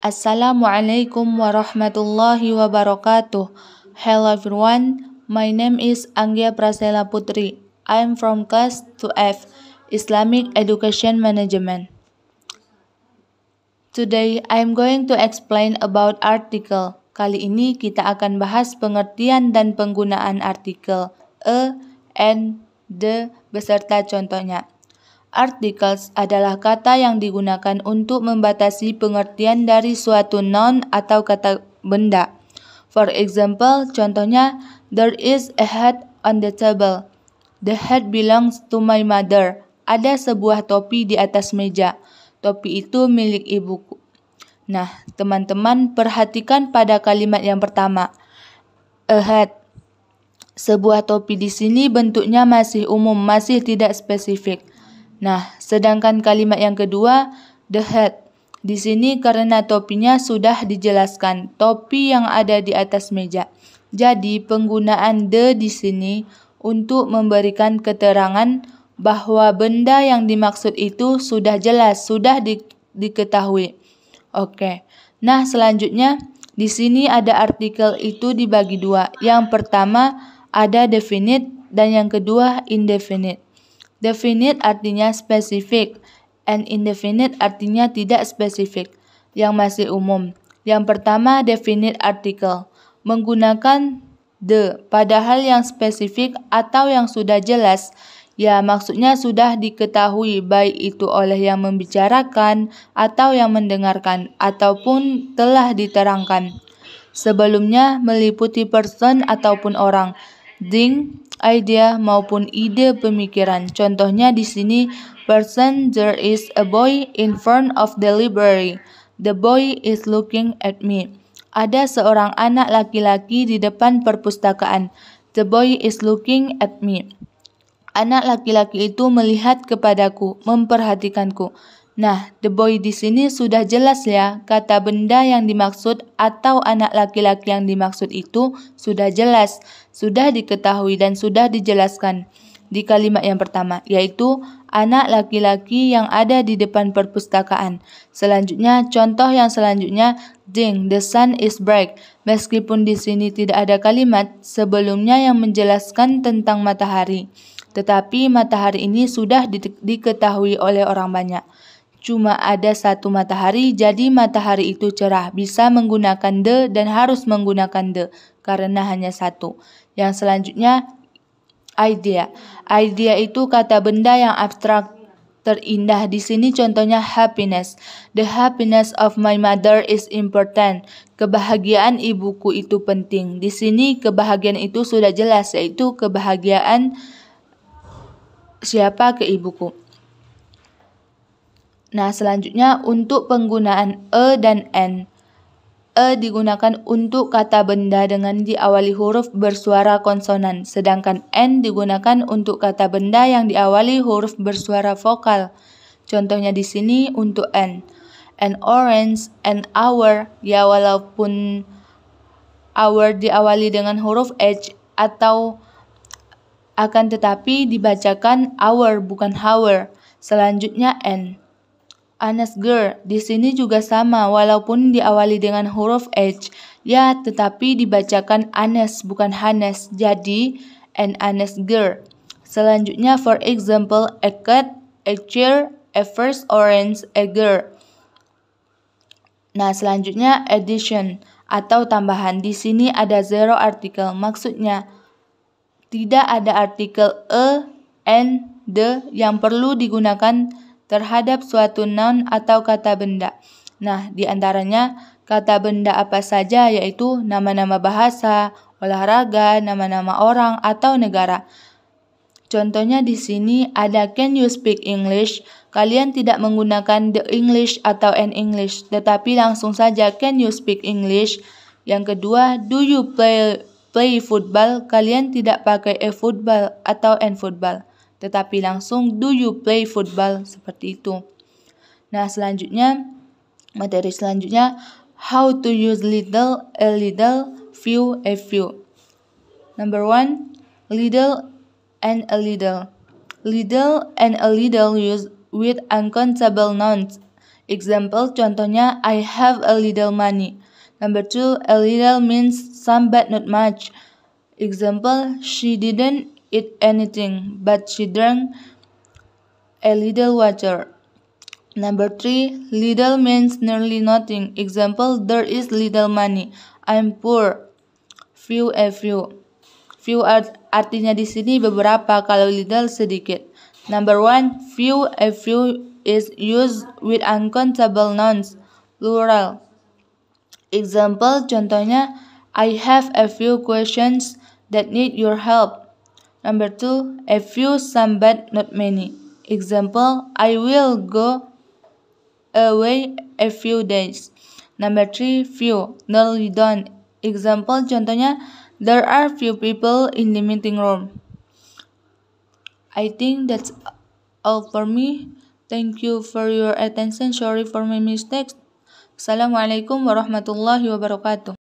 Assalamualaikum warahmatullahi wabarakatuh. Hello everyone, my name is Anggia Prasela Putri. I am from class 2F, Islamic Education Management. Today, I am going to explain about article. Kali ini kita akan bahas pengertian dan penggunaan artikel a, and, the, beserta contohnya. Articles adalah kata yang digunakan untuk membatasi pengertian dari suatu noun atau kata benda. For example, contohnya, there is a hat on the table. The hat belongs to my mother. Ada sebuah topi di atas meja. Topi itu milik ibuku. Nah, teman-teman perhatikan pada kalimat yang pertama. A hat. Sebuah topi di sini bentuknya masih umum, masih tidak spesifik. Nah, sedangkan kalimat yang kedua, the hat. Di sini karena topinya sudah dijelaskan, topi yang ada di atas meja. Jadi, penggunaan the di sini untuk memberikan keterangan bahwa benda yang dimaksud itu sudah jelas, sudah diketahui. Oke. Nah, selanjutnya di sini ada artikel itu dibagi dua. Yang pertama ada definite dan yang kedua indefinite. Definite artinya spesifik, and indefinite artinya tidak spesifik, yang masih umum. Yang pertama, definite article, menggunakan the pada hal yang spesifik atau yang sudah jelas. Ya, maksudnya sudah diketahui baik itu oleh yang membicarakan atau yang mendengarkan, ataupun telah diterangkan. Sebelumnya meliputi person ataupun orang, thing, idea maupun ide pemikiran. Contohnya di sini, person, there is a boy in front of the library. The boy is looking at me. Ada seorang anak laki-laki di depan perpustakaan. The boy is looking at me. Anak laki-laki itu melihat kepadaku, memperhatikanku. Nah, the boy di sini sudah jelas ya, kata benda yang dimaksud atau anak laki-laki yang dimaksud itu sudah jelas, sudah diketahui dan sudah dijelaskan di kalimat yang pertama, yaitu anak laki-laki yang ada di depan perpustakaan. Selanjutnya, contoh yang selanjutnya, the sun is bright. Meskipun di sini tidak ada kalimat sebelumnya yang menjelaskan tentang matahari, tetapi matahari ini sudah diketahui oleh orang banyak. Cuma ada satu matahari, jadi matahari itu cerah. Bisa menggunakan the dan harus menggunakan the karena hanya satu. Yang selanjutnya, idea. Idea itu kata benda yang abstrak, terindah. Di sini contohnya happiness. The happiness of my mother is important. Kebahagiaan ibuku itu penting. Di sini kebahagiaan itu sudah jelas, yaitu kebahagiaan siapa ke ibuku. Nah, selanjutnya untuk penggunaan a dan n. A digunakan untuk kata benda dengan diawali huruf bersuara konsonan, sedangkan n digunakan untuk kata benda yang diawali huruf bersuara vokal. Contohnya di sini untuk n. An orange, an hour, ya walaupun hour diawali dengan huruf h atau akan tetapi dibacakan hour bukan hour. Selanjutnya n. Honest girl, di sini juga sama walaupun diawali dengan huruf H, ya tetapi dibacakan honest bukan hanes, jadi an honest girl. Selanjutnya for example, a cat, a chair, a first orange, a girl. Nah, selanjutnya addition atau tambahan. Di sini ada zero artikel, maksudnya tidak ada artikel a, and, the yang perlu digunakan terhadap suatu noun atau kata benda. Nah, di antaranya kata benda apa saja, yaitu nama-nama bahasa, olahraga, nama-nama orang atau negara. Contohnya di sini ada can you speak English? Kalian tidak menggunakan the English atau an English, tetapi langsung saja can you speak English. Yang kedua, do you play football? Kalian tidak pakai a football atau an football, tetapi langsung do you play football, seperti itu. Nah, selanjutnya, materi selanjutnya, how to use little, a little, few, a few. Number 1, little and a little. Little and a little used with uncountable nouns. Example, contohnya, I have a little money. Number 2, a little means some but not much. Example, she didn't eat anything, but she drank a little water. Number 3, little means nearly nothing. Example, there is little money. I'm poor. Few, a few. Few artinya di sini beberapa, kalau little sedikit. Number 1, few, a few is used with uncountable nouns, plural. Example, contohnya, I have a few questions that need your help. Number 2, a few, some but not many. Example, I will go away a few days. Number 3, few, nearly done. Example, contohnya, there are few people in the meeting room. I think that's all for me. Thank you for your attention. Sorry for my mistakes. Assalamualaikum warahmatullahi wabarakatuh.